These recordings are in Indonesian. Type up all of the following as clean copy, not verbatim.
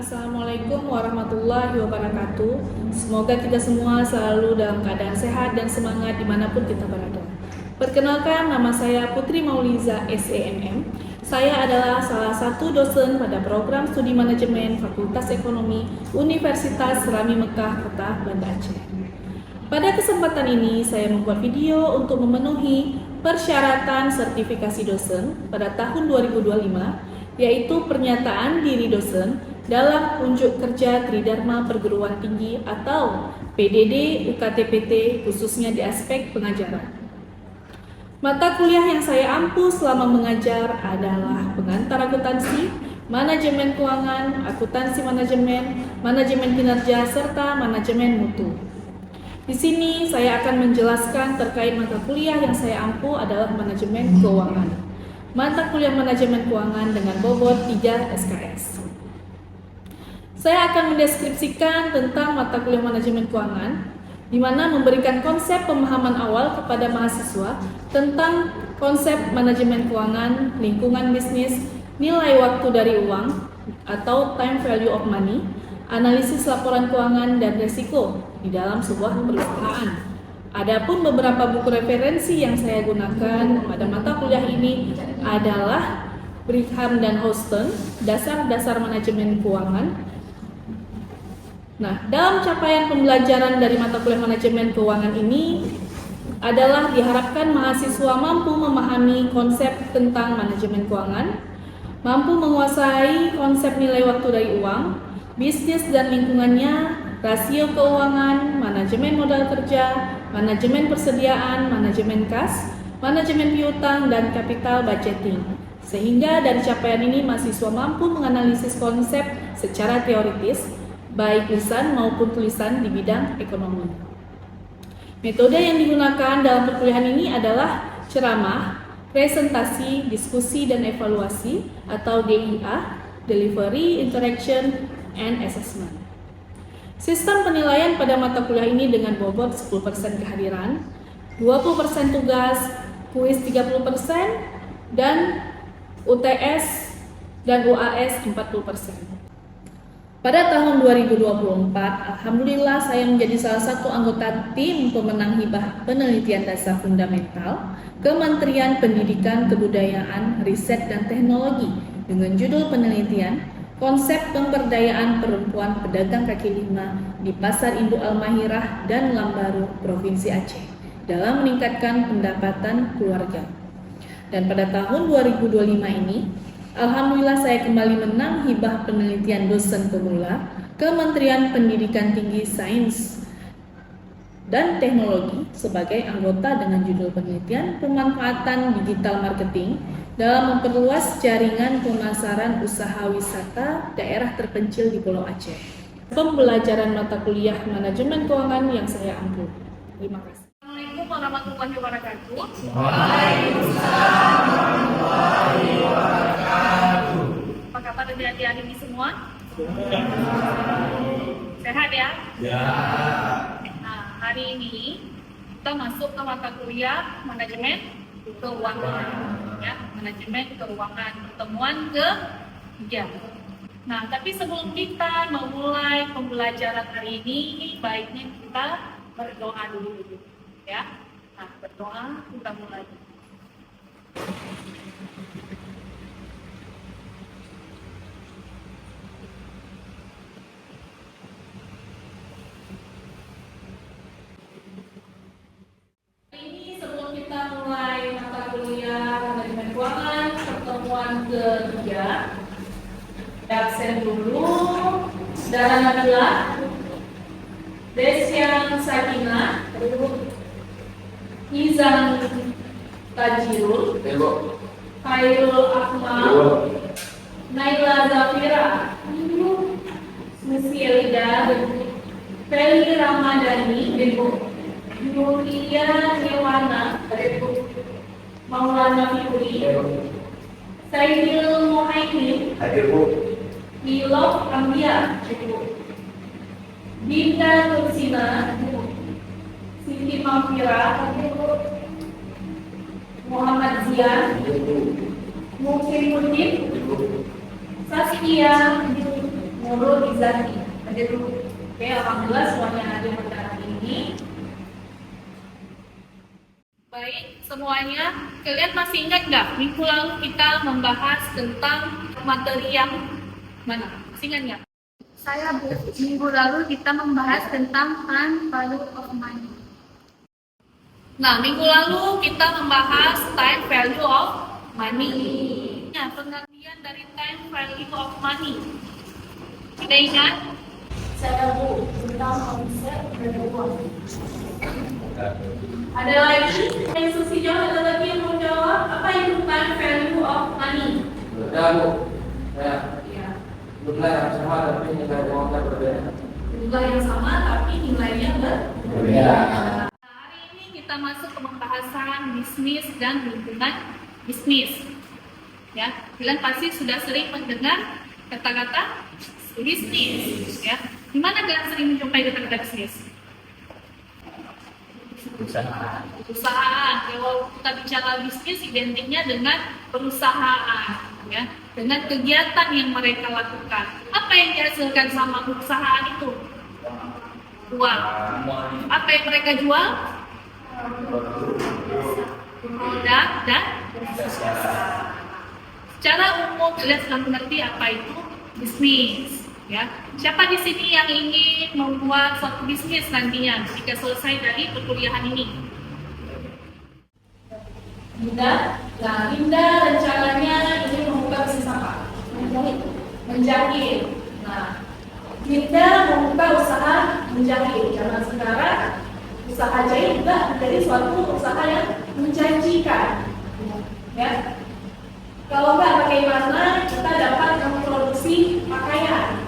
Assalamualaikum warahmatullahi wabarakatuh. Semoga kita semua selalu dalam keadaan sehat dan semangat dimanapun kita berada. Perkenalkan, nama saya Putri Mauliza SEMM. Saya adalah salah satu dosen pada program studi manajemen Fakultas Ekonomi Universitas Rami Mekah, Kota Banda Aceh. Pada kesempatan ini, saya membuat video untuk memenuhi persyaratan sertifikasi dosen pada tahun 2025, yaitu pernyataan diri dosen dalam unjuk kerja Tridharma Perguruan Tinggi atau PDD UKT-PT khususnya di aspek pengajaran. Mata kuliah yang saya ampu selama mengajar adalah pengantar akuntansi, manajemen keuangan, akuntansi manajemen, manajemen kinerja, serta manajemen mutu. Di sini saya akan menjelaskan terkait mata kuliah yang saya ampu adalah manajemen keuangan. Mata kuliah manajemen keuangan dengan bobot 3 SKS. Saya akan mendeskripsikan tentang mata kuliah manajemen keuangan, di mana memberikan konsep pemahaman awal kepada mahasiswa tentang konsep manajemen keuangan, lingkungan bisnis, nilai waktu dari uang atau time value of money, analisis laporan keuangan dan risiko di dalam sebuah perusahaan. Adapun beberapa buku referensi yang saya gunakan pada mata kuliah ini adalah Brigham dan Houston, Dasar-Dasar Manajemen Keuangan. Nah, dalam capaian pembelajaran dari mata kuliah manajemen keuangan ini adalah diharapkan mahasiswa mampu memahami konsep tentang manajemen keuangan, mampu menguasai konsep nilai waktu dari uang, bisnis dan lingkungannya, rasio keuangan, manajemen modal kerja, manajemen persediaan, manajemen kas, manajemen piutang, dan capital budgeting. Sehingga dari capaian ini mahasiswa mampu menganalisis konsep secara teoritis, baik lisan maupun tulisan di bidang ekonomi. Metode yang digunakan dalam perkuliahan ini adalah ceramah, presentasi, diskusi, dan evaluasi atau DIA, Delivery, Interaction, and Assessment. Sistem penilaian pada mata kuliah ini dengan bobot 10% kehadiran, 20% tugas, kuis 30%, dan UTS dan UAS 40%. Pada tahun 2024, alhamdulillah saya menjadi salah satu anggota tim pemenang hibah penelitian dasar fundamental Kementerian Pendidikan, Kebudayaan, Riset, dan Teknologi dengan judul penelitian Konsep Pemberdayaan Perempuan Pedagang Kaki Lima di Pasar Induk Al-Mahirah dan Lambaru, Provinsi Aceh dalam meningkatkan pendapatan keluarga. Dan pada tahun 2025 ini, alhamdulillah saya kembali menang hibah penelitian dosen pemula Kementerian Pendidikan Tinggi, Sains, dan Teknologi sebagai anggota dengan judul penelitian Pemanfaatan Digital Marketing dalam memperluas jaringan pemasaran usaha wisata daerah terpencil di Pulau Aceh. Pembelajaran mata kuliah manajemen keuangan yang saya ampu. Terima kasih. Assalamualaikum warahmatullahi wabarakatuh. Waalaikumsalam warahmatullahi wabarakatuh. Apa kabar adik-adik ini semua? Sehat ya? Ya. Nah, hari ini kita masuk ke mata kuliah manajemen keuangan. Ya, manajemen keuangan, pertemuan ke-3. Nah, tapi sebelum kita memulai pembelajaran hari ini, baiknya kita berdoa dulu, ya. Nah, berdoa kita mulai. Pertemuan ke-3, absen dulu. Dara Nabila, Desyan Sakina, Izan Tajirul, Khairul Akmal, Naila Zafira, Susi Elida, Feli Ramadhani, Yulia Dewana, Maulana Fikri, Saidil Muhaimin, Wilov Ambia, Dinda Tursina, Siti Mafira, Muhammad Zian, Mukimuddin, Saskia, Nurul Zaki. Ada dulu. Oke, alhamdulillah semuanya ada pada hari ini. Baik, semuanya, kalian masih ingat nggak minggu lalu kita membahas tentang materi yang mana? Masih ingat nggak? Saya Bu, minggu lalu kita membahas tentang time value of money. Nah, minggu lalu kita membahas time value of money. Nah, pengertian dari time value of money. Ada ingat? Saya Bu, tentang konsep uang. Ada lagi? Yang Susi jawab, ada lagi yang mau jawab? Apa itu time value of money? Ya, Bu. Ya. Ya. Jumlah yang sama tapi nilai uangnya berbeda. Jumlah yang sama tapi nilainya Berbeda. Nah, hari ini kita masuk ke pembahasan bisnis dan lingkungan bisnis. Ya, kalian pasti sudah sering mendengar kata-kata bisnis. Ya, di mana kalian sering menjumpai kata-kata bisnis? Perusahaan. Kalau kita bicara bisnis, identiknya dengan perusahaan, ya, dengan kegiatan yang mereka lakukan. Apa yang dihasilkan sama perusahaan itu? Uang. Apa yang mereka jual? Produk dan secara umum kalian sudah mengerti apa itu bisnis. Ya, siapa di sini yang ingin membuat suatu bisnis nantinya jika selesai dari perkuliahan ini? Linda, nah Linda rencananya ingin membuka bisnis apa? Menjahit. Nah, Linda membuka usaha menjahit. Zaman sekarang usaha jahit juga menjadi suatu usaha yang menjanjikan. Ya, kalau nggak bagaimana kita dapat memproduksi pakaian?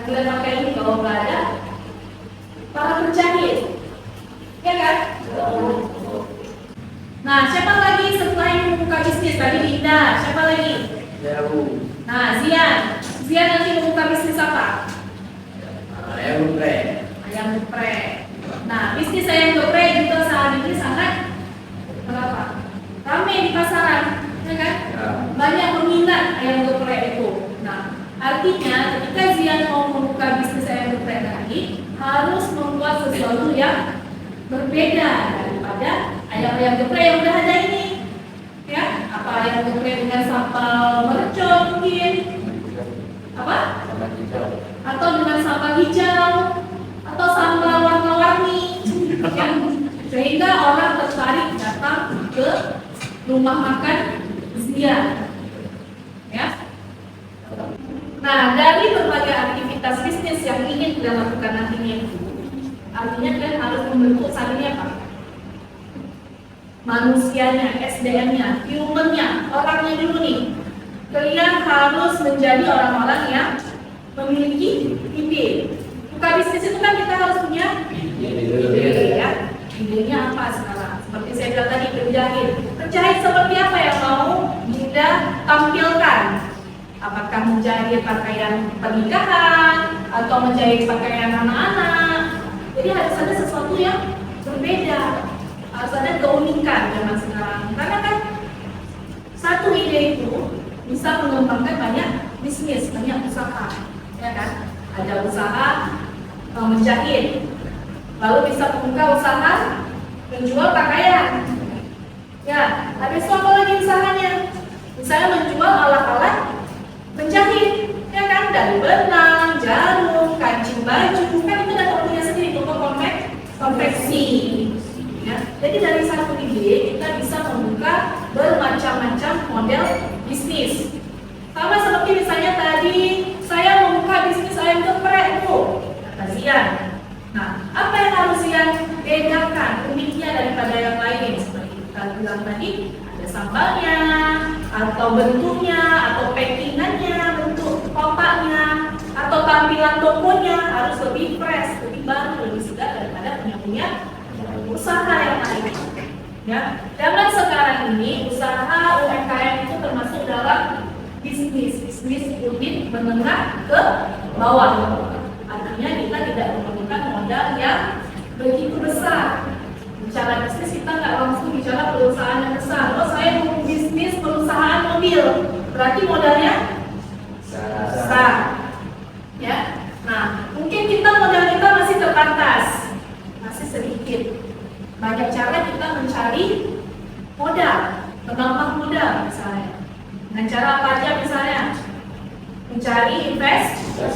Kalian pakai ini kalau nggak ada para penjahit, ya kan? Nah, siapa lagi setelah yang membuka bisnis? Tadi Linda, siapa lagi? Ya, Bu. Nah, Zian nanti membuka bisnis apa? Ayam geprek. Ayam geprek. Nah, bisnis ayam geprek juga saat ini sangat berapa? Ramai di pasaran, ya kan? Ya. Banyak peminat ayam geprek itu. Nah, artinya ketika Zian mau membuka bisnis ayam geprek tadi harus membuat sesuatu yang berbeda daripada ayam-ayam geprek yang udah ada ini. Ya, apa ayam geprek dengan sambal mercon mungkin? Apa? Sama hijau. Atau dengan sambal hijau? Atau sambal warna-warni? Ya, sehingga orang tertarik datang ke rumah makan Zian. Ya. Nah, dari berbagai aktivitas bisnis yang ingin kita lakukan nantinya, artinya kalian harus membentuk saling apa? Manusianya, SDM-nya, human-nya, orangnya dulu nih. Kalian harus menjadi orang-orang yang memiliki ide. Buka bisnis itu kan kita harus punya ide, ya. Idenya apa sekarang? Seperti saya bilang tadi, penjahit. Penjahit seperti apa yang mau Dinda tampilkan? Apakah menjahit pakaian pernikahan atau menjahit pakaian anak-anak? Jadi harus ada sesuatu yang berbeda, harus ada keunikan zaman sekarang. Karena kan satu ide itu bisa mengembangkan banyak bisnis, banyak usaha, ya kan? Ada usaha menjahit, lalu bisa membuka usaha menjual pakaian. Ya, habis itu apa lagi usahanya? Misalnya menjual alat-alat menjahit, ya kan, dari benang, jarum, kancing baju, kan itu ada punya sendiri untuk konveksi. Ya, jadi dari satu ide kita bisa membuka bermacam-macam model bisnis. Sama seperti misalnya tadi saya membuka bisnis ayam geprek Bu, kata Zian. Nah, apa yang harus Zian bedakan uniknya daripada yang lain? Seperti kita bilang tadi, ada sambalnya, atau bentuknya, atau packingannya, bentuk kotaknya, atau tampilan tokonya harus lebih fresh, lebih baru, lebih segar daripada punya usaha yang lain. Ya, zaman sekarang ini usaha UMKM itu termasuk dalam bisnis unit menengah ke bawah. Artinya kita tidak memerlukan modal yang begitu besar. Bicara bisnis kita nggak langsung bicara perusahaan yang besar. Oh, saya mau bisnis perusahaan mobil, berarti modalnya besar. Ya, banyak cara kita mencari modal, penambah modal misalnya. Dengan cara apa aja misalnya? Mencari investor.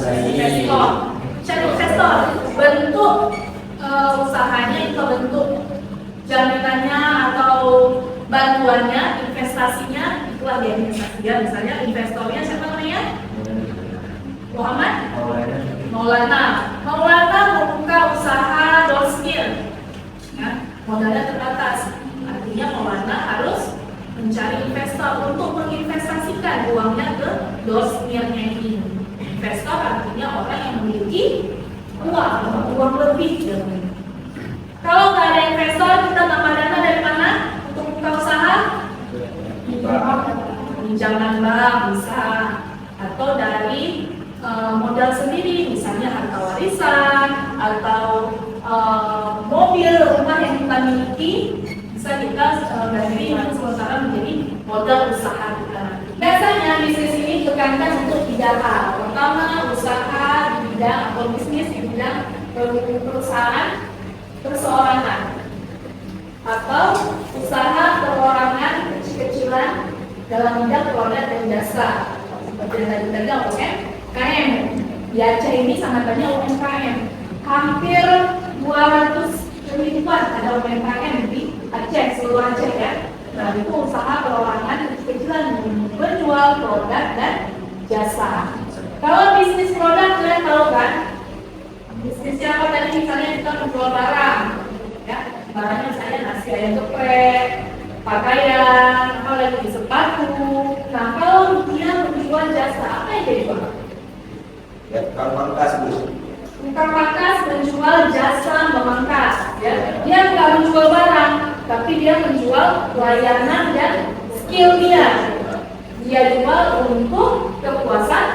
Mencari investor. Bentuk usahanya itu bentuk jaminannya atau bantuannya, investasinya itulah dia investasi. Ya, misalnya investornya siapa namanya? Muhammad Maulana. Maulana membuka usaha doorskil. Ya, modalnya terbatas. Artinya Maulana harus mencari investor untuk menginvestasikan uangnya ke doorskilnya ini. Investor artinya orang yang memiliki uang lebih. Kalau nggak ada investor, kita tambah dana dari mana untuk buka usaha? Pinjaman bank bisa, atau dari modal sendiri, misalnya harta warisan atau mobil rumah yang kita miliki, bisa kita dari sementara menjadi modal usaha kita. Biasanya bisnis ini tekankan untuk 3 hal. Pertama, usaha di bidang atau bisnis di bidang perusahaan perseorangan atau usaha perorangan kecil-kecilan dalam bidang produk dan jasa. Seperti yang tadi bilang UMKM. Di Aceh ini sangat banyak UMKM. Hampir 200 ribuan ada UMKM di Aceh, seluruh Aceh ya. Nah, itu usaha perorangan kecil-kecilan menjual produk dan jasa. Kalau bisnis produk kalian tahu kan? Bisnisnya apa tadi? Misalnya kita menjual barang, ya, barangnya misalnya nasi ayam geprek, pakaian, apa lagi sepatu. Nah, kalau dia menjual jasa, apa yang dia jual? Ya, tukang pangkas, Bu. Tukang pangkas menjual jasa memangkas, ya. Dia nggak menjual barang, tapi dia menjual layanan dan skill dia. Dia jual untuk kepuasan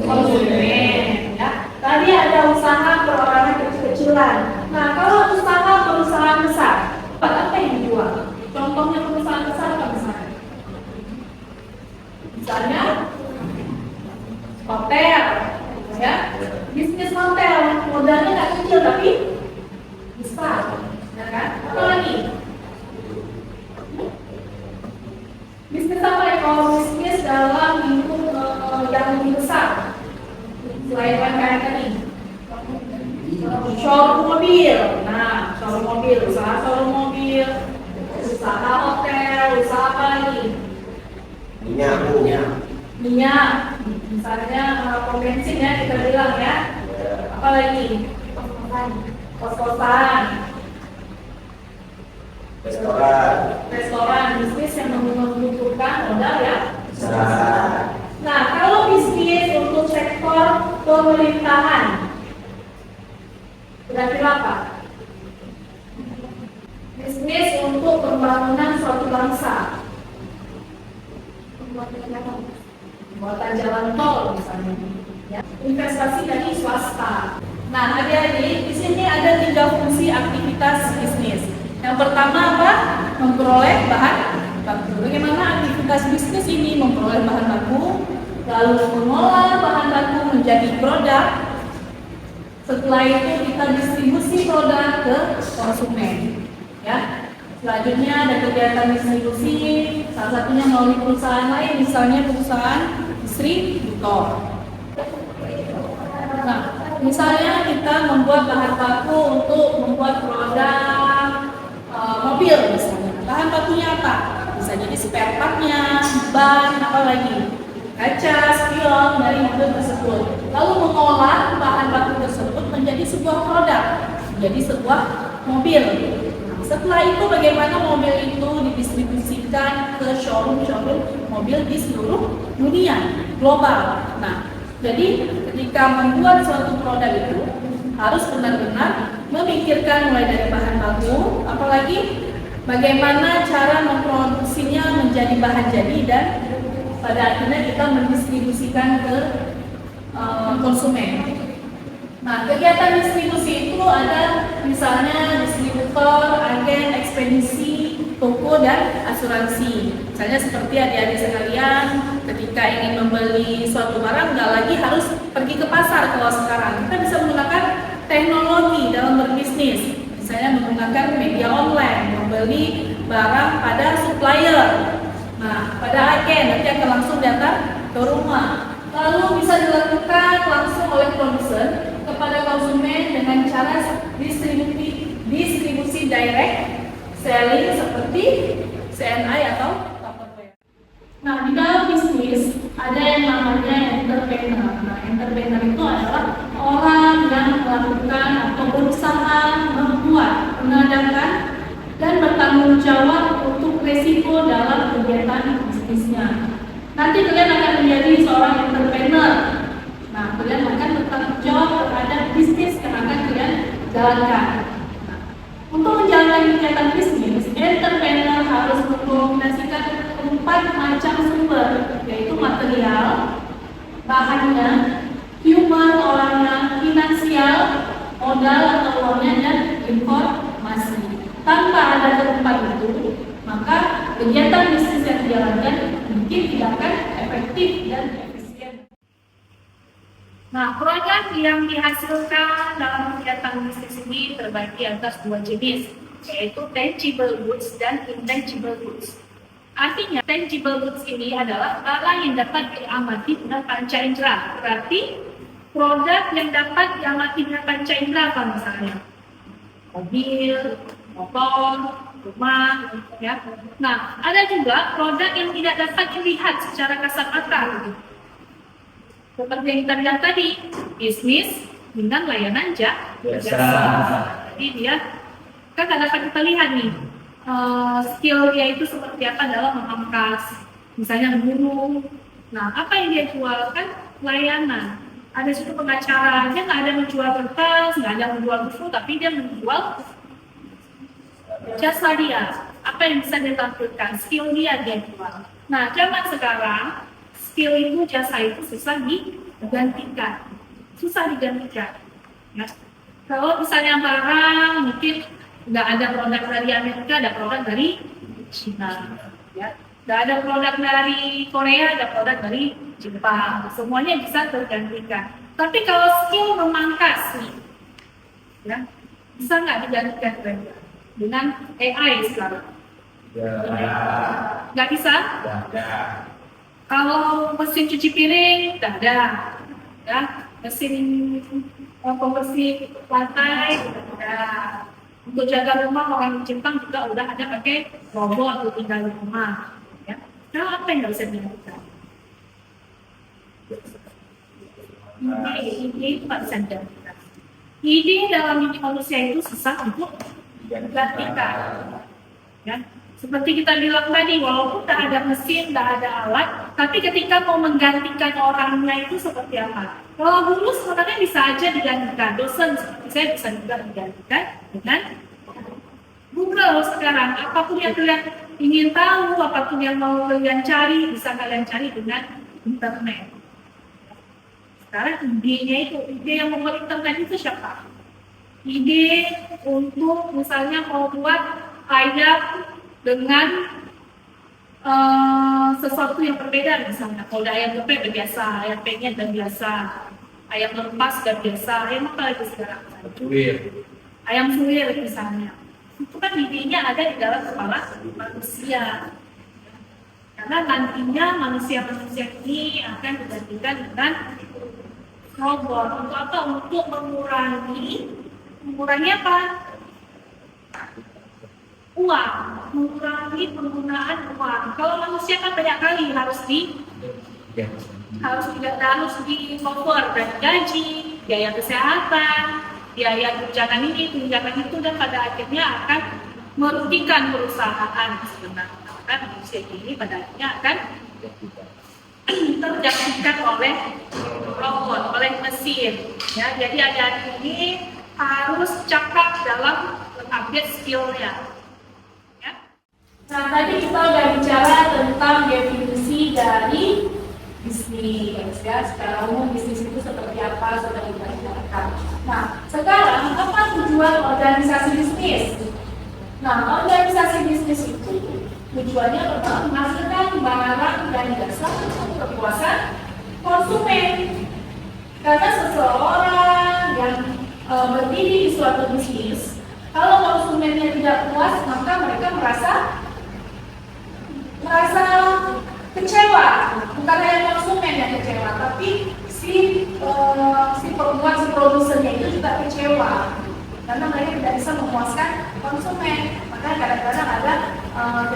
konsumen, ya. Tadi ada usaha perorangan kecil-kecilan. Nah, kalau usaha perusahaan besar, apa yang dijual? Contohnya perusahaan besar apa misalnya? Misalnya hotel, ya. Bisnis hotel, modalnya nggak kecil tapi besar, ya kan? Apa lagi? Bisnis apa ya? Kalau bisnis dalam lingkup yang lebih besar, selain UMKM tadi, showroom mobil. Nah, showroom mobil, usaha showroom mobil, usaha hotel, usaha apa lagi? Minyak, Bu. Minyak, misalnya pom bensin ya kita bilang ya. Apa lagi? Kos-kosan, restoran, bisnis yang membutuhkan modal ya. Nah, kalau bisnis untuk sektor pemerintahan, kira-kira apa? Bisnis untuk pembangunan suatu bangsa, pembuatan jalan tol misalnya, ya. Investasi dari swasta. Nah, adik-adik, di sini ada 3 fungsi aktivitas bisnis. Yang pertama apa? Memperoleh bahan baku. Bagaimana aktivitas bisnis ini memperoleh bahan baku, lalu mengolah bahan baku menjadi produk. Setelah itu kita distribusi produk ke konsumen. Ya. Selanjutnya ada kegiatan distribusi, salah satunya melalui perusahaan lain, misalnya perusahaan distributor. Nah, misalnya kita membuat bahan baku untuk membuat produk mobil misalnya. Bahan bakunya apa? Bisa jadi spare part-nya, ban, apa lagi? Kaca, spion dari mobil tersebut. Lalu mengolah bahan baku tersebut menjadi sebuah produk, menjadi sebuah mobil. Nah, setelah itu bagaimana mobil itu didistribusikan ke showroom-showroom mobil di seluruh dunia, global. Nah, jadi ketika membuat suatu produk itu harus benar-benar memikirkan mulai dari bahan baku, apalagi bagaimana cara memproduksinya menjadi bahan jadi dan pada akhirnya kita mendistribusikan ke konsumen. Nah, kegiatan distribusi itu ada misalnya distributor, agen, ekspedisi, toko, dan asuransi. Misalnya seperti adik-adik sekalian, ketika ingin membeli suatu barang, nggak lagi harus pergi ke pasar. Kalau sekarang kita bisa menggunakan teknologi dalam berbisnis, misalnya menggunakan media membeli barang pada supplier. Nah, pada agen nanti akan langsung datang ke rumah. Lalu bisa dilakukan langsung oleh produsen kepada konsumen dengan cara distribusi direct selling seperti CNI atau Tupperware. Nah, di dalam bisnis ada yang namanya entrepreneur. Nah, entrepreneur itu adalah orang yang melakukan atau berusaha membuat, mengadakan, dan bertanggung jawab untuk resiko dalam kegiatan bisnisnya. Nanti kalian akan menjadi seorang entrepreneur. Nah, kalian akan bertanggung jawab terhadap bisnis yang akan kalian jalankan. Untuk menjalankan kegiatan bisnis, entrepreneur harus mengkombinasikan 4 macam sumber, yaitu material, bahannya, human orangnya, finansial, modal atau uangnya, dan informasi. Tanpa ada keempat itu, maka kegiatan bisnis yang dijalankan mungkin tidak akan efektif dan efisien. Nah, produk yang dihasilkan dalam kegiatan bisnis ini terbagi atas 2 jenis, yaitu tangible goods dan intangible goods. Artinya, tangible goods ini adalah barang yang dapat diamati dengan panca indera. Berarti, produk yang dapat diamati dengan panca indera apa misalnya? Mobil, motor, rumah, ya. Nah, ada juga produk yang tidak dapat dilihat secara kasat mata. Seperti yang kita lihat tadi, bisnis dengan layanan jasa. Jadi dia kan tidak dapat kita lihat nih, skill dia itu seperti apa dalam memangkas, misalnya guru. Nah, apa yang dia jual kan layanan. Ada situ pengacara, dia nggak ada menjual kertas, nggak ada menjual buku, tapi dia menjual jasa dia. Apa yang bisa dia tampilkan, skill dia jual. Nah, zaman sekarang skill itu, jasa itu susah digantikan. Ya. Kalau misalnya barang mungkin nggak ada produk dari Amerika, ada produk dari China. Ya. Nggak ada produk dari Korea, ada produk dari Jepang. Semuanya bisa tergantikan. Tapi kalau skill memangkas nih, ya, bisa nggak digantikan dengan AI sekarang? Nggak bisa? Kalau mesin cuci piring, tidak ada, ya. Mesin pembersih lantai, tidak ada. Untuk jaga rumah orang Jepang juga udah ada pakai robot untuk tinggal di rumah. Ya. Kalau apa yang nggak bisa dilakukan? Ide itu nggak bisa dilakukan. Ide dalam diri manusia itu susah untuk digantikan. Ya. Seperti kita bilang tadi, walaupun tak ada mesin, tak ada alat, tapi ketika mau menggantikan orangnya itu seperti apa? Kalau guru sebenarnya bisa aja digantikan, dosen seperti saya bisa juga digantikan dengan Google sekarang. Apapun yang kalian ingin tahu, apapun yang mau kalian cari, bisa kalian cari dengan internet. Sekarang idenya itu, ide yang membuat internet itu siapa? Ide untuk misalnya mau buat ayat dengan sesuatu yang berbeda, misalnya kalau ayam geprek udah biasa, ayam penyet udah biasa, ayam lepas udah biasa, ayam apa lagi sekarang? Ayam suwir misalnya. Itu kan idenya ada di dalam kepala manusia. Karena nantinya manusia-manusia ini akan digantikan dengan robot. Untuk apa? Untuk mengurangi apa? Uang, mengurangi penggunaan uang. Kalau manusia kan banyak kali harus di cover dari gaji, biaya kesehatan, biaya tunjangan ini, tunjangan itu, dan pada akhirnya akan merugikan perusahaan sebenarnya. Kan manusia ini pada akhirnya akan tergantikan oleh robot, oleh mesin. Ya, jadi adik-adik ini harus cakap dalam update skillnya. Nah, tadi kita udah bicara tentang definisi dari bisnis, ya. Secara umum bisnis itu seperti apa, sudah kita bicarakan. Nah, sekarang apa tujuan organisasi bisnis? Nah, organisasi bisnis itu tujuannya adalah menghasilkan barang dan jasa untuk kepuasan konsumen. Karena seseorang yang berdiri di suatu bisnis Kalau konsumennya tidak puas, maka mereka merasa kecewa. Bukan hanya konsumen yang kecewa, tapi si pembuat, si produsennya itu juga kecewa karena mereka tidak bisa memuaskan konsumen. Makanya kadang-kadang ada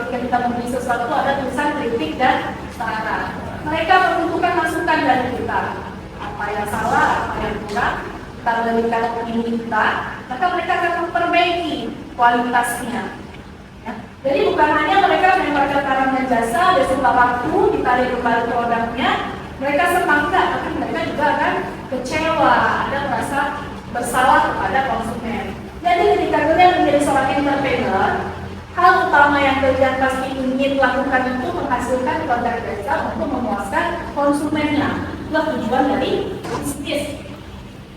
ketika kita membeli sesuatu ada tulisan kritik dan saran. Mereka membutuhkan masukan dari kita, apa yang salah, apa yang kurang, kita berikan opini kita, maka mereka akan memperbaiki kualitasnya. Ya. Jadi bukan hanya mereka melemparkan barang dan jasa, setelah waktu ditarik kembali produknya, mereka semangat, tapi mereka juga akan kecewa, ada merasa bersalah kepada konsumen. Jadi ketika kalian menjadi seorang entrepreneur, hal utama yang kalian pasti ingin lakukan itu menghasilkan produk jasa untuk memuaskan konsumennya. Itulah tujuan dari bisnis.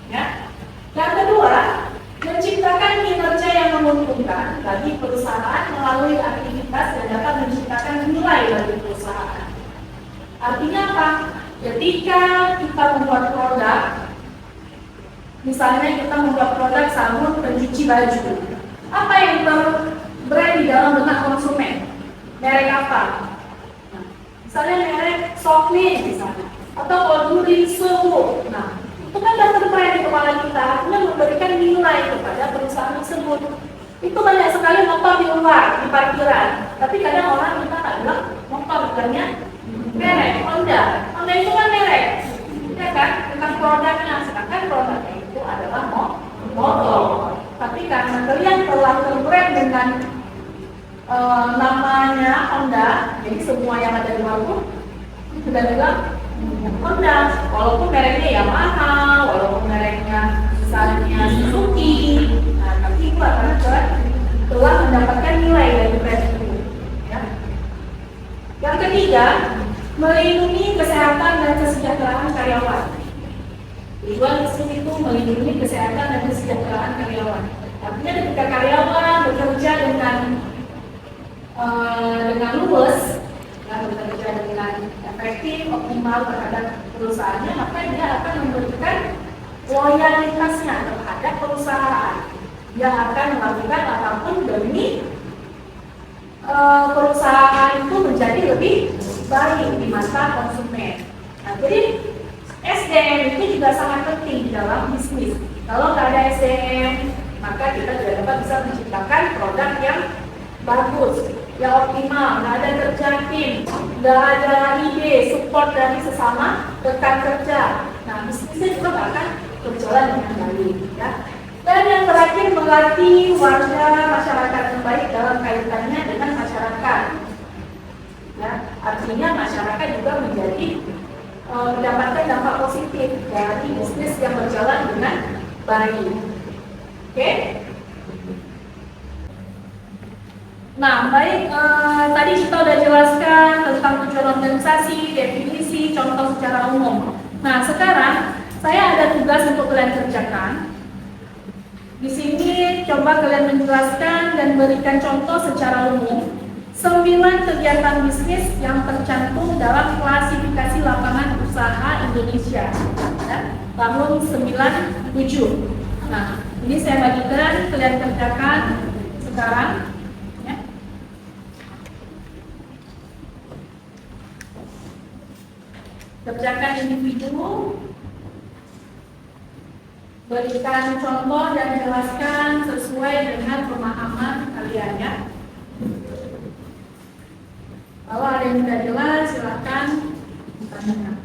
Ya. Yang kedua, menciptakan kinerja yang menguntungkan bagi perusahaan melalui aktivitas yang dapat menciptakan nilai bagi perusahaan. Artinya apa? Ketika kita membuat produk, misalnya kita membuat produk sabun pencuci baju, apa yang terbrand di dalam benak konsumen? Merek apa? Nah, misalnya merek Softmin misalnya, atau Oduri Suhu. Nah, itu kan sudah terbrand di kepala kita, artinya memberikan nilai kepada perusahaan tersebut. Itu banyak sekali motor di luar, di parkiran, tapi kadang orang kita nggak bilang motor, bukannya merek Honda. Honda itu kan merek, ya kan? Bukan produknya, sedangkan produknya itu adalah motor. Tapi karena kalian telah terbrand dengan namanya Honda, jadi semua yang ada di luar pun sudah bilang Honda, walaupun mereknya Yamaha, walaupun mereknya misalnya Suzuki, nah tapi itu karena telah mendapatkan nilai dari brand itu. Ya. Yang ketiga, melindungi kesehatan dan kesejahteraan karyawan. Tujuan bisnis itu melindungi kesehatan dan kesejahteraan karyawan. Artinya ketika karyawan bekerja dengan luwes, bekerja dengan efektif, optimal terhadap perusahaannya, maka dia akan memberikan loyalitasnya terhadap perusahaan. Dia akan melakukan apapun demi perusahaan itu menjadi lebih baik di mata konsumen. Nah, jadi SDM itu juga sangat penting dalam bisnis. Kalau nggak ada SDM, maka kita tidak dapat bisa menciptakan produk yang bagus, yang optimal, nggak ada kerja tim, nggak ada ide, support dari sesama rekan kerja. Nah, bisnisnya juga nggak akan berjalan dengan baik. Ya. Dan yang terakhir, melatih warga masyarakat yang baik dalam kaitannya dengan masyarakat. Ya, artinya masyarakat juga mendapatkan dampak positif dari bisnis yang berjalan dengan baik. Oke? Nah, baik, tadi kita sudah jelaskan tentang tujuan organisasi, definisi, contoh secara umum. Nah, sekarang saya ada tugas untuk kalian kerjakan. Di sini coba kalian menjelaskan dan berikan contoh secara umum 9 kegiatan bisnis yang tercantum dalam klasifikasi lapangan usaha Indonesia ya, tahun 97. Nah, ini saya bagikan, kalian kerjakan sekarang ya. Kerjakan individu, berikan contoh dan jelaskan sesuai dengan pemahaman kalian ya. Kalau ada yang tidak jelas, silakan ditanyakan.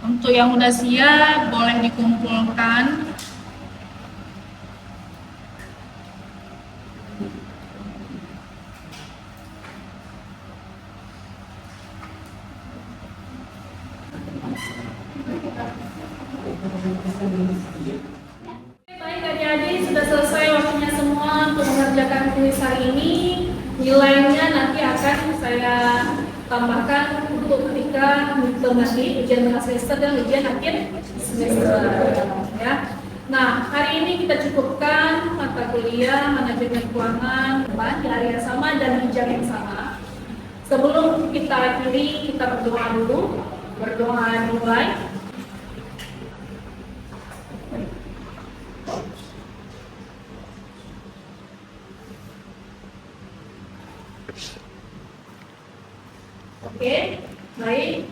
Untuk yang udah siap, boleh dikumpulkan. Baik adik-adik, sudah selesai waktunya semua untuk mengerjakan kuis hari ini. Nilainya nanti akan saya tambahkan untuk ketika midterm nanti, ujian tengah semester dan ujian akhir semester. Ya. Nah, hari ini kita cukupkan mata kuliah manajemen keuangan di hari yang sama dan di jam yang sama. Sebelum kita akhiri, kita berdoa dulu. Berdoa dimulai. Oke, baik.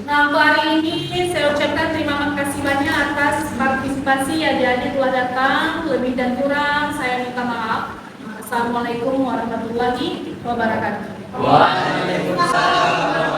Nah, untuk hari ini saya ucapkan terima kasih banyak atas partisipasi adik-adik telah datang. Lebih dan kurang saya minta maaf. Assalamualaikum warahmatullahi wabarakatuh. Waalaikumsalam.